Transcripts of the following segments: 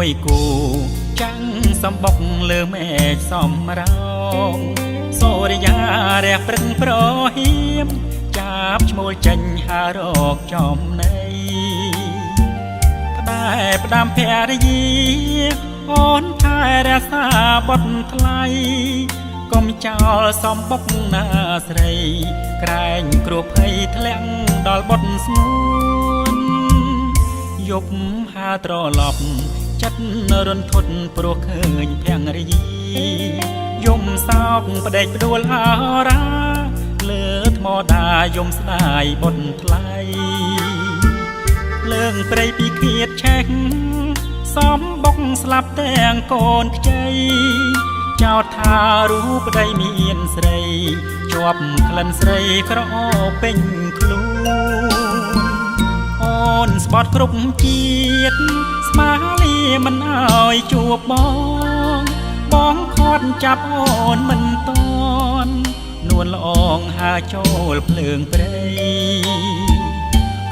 មួយគូចាំងសំបុកលើមេឃសំរោងសូរិយារះព្រឹងប្រហៀមចាប់ឈ្មោលចេញហារកចំណៃផ្ដែផ្ដាំភរិយាអូនថែរក្សាបុត្រថ្លៃកុំចោលសំបុកណាស្រីក្រែងគ្រោះភ័យធ្លាក់ដល់បុត្រស្ងួនយប់ហាត្រឡប់ចិត្តរន្ធត់ព្រោះឃើញភរិយាយំសោកផ្ដេកផ្ដួលអារាលើថ្មដាយំស្ដាយបុត្រថ្លៃលើងព្រៃពីឃាតឆេះសំបុកស្លាប់ទាំងកូនខ្ចីចោទថារូបប្តីមានស្រីជាប់ក្លិនស្រីក្រអូបពេញខ្លួនអូនស្បត់គ្រប់ជាតិស្មាលាមិនអើយជួបបងខត់ចាប់អូនមិនតន់នួនល្អងហើចូលភ្លើងព្រៃ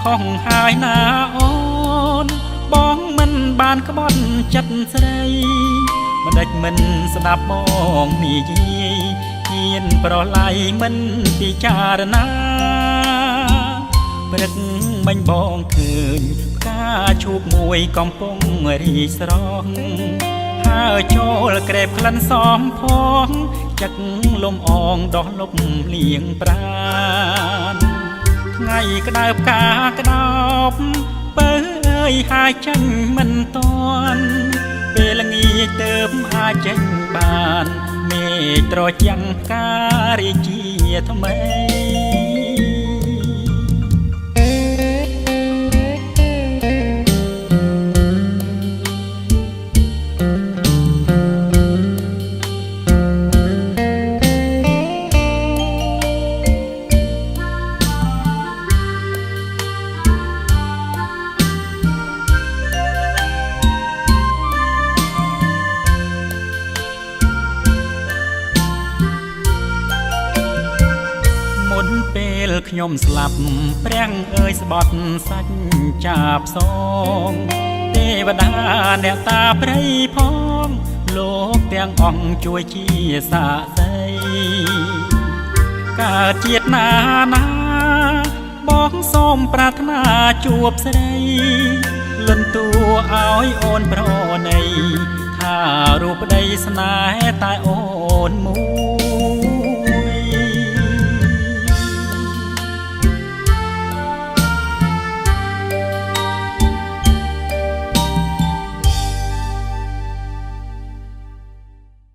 ខុសហើយណាអូនបងមិនបានក្បត់ចិត្តស្រីម្ដេចមិនស្ដាប់បងនិយាយហ៊ានប្រឡ័យមិនពិចារណាព្រឹកមិញបងឃើញផ្កាឈូកមួយកំពុងរីស្រស់ហើចូលក្រេបក្លិនសំផងចឹកលំអងដោះលុបលៀងប្រានថ្ងៃក្តៅផ្កាក្តោបបើអើយហាយចេញមិនតន់ពេលល្ងាចទៅអាចចេញបានមេឃត្រចាំងផ្ការាជាថ្មីពេលខ្ញុំស្លាប់ព្រះអើយស្បត់សាច់ចាប់សងទេវតាអ្នកតាព្រៃផងលោកទាំងអង្គជួយជាសាក្សីកើតជាតិណាបងសូមប្រាថ្នាជួបស្រីលន់តួឲ្យអូនប្រណីថារូបប្តីស្នេហ៍តែអូនមួយ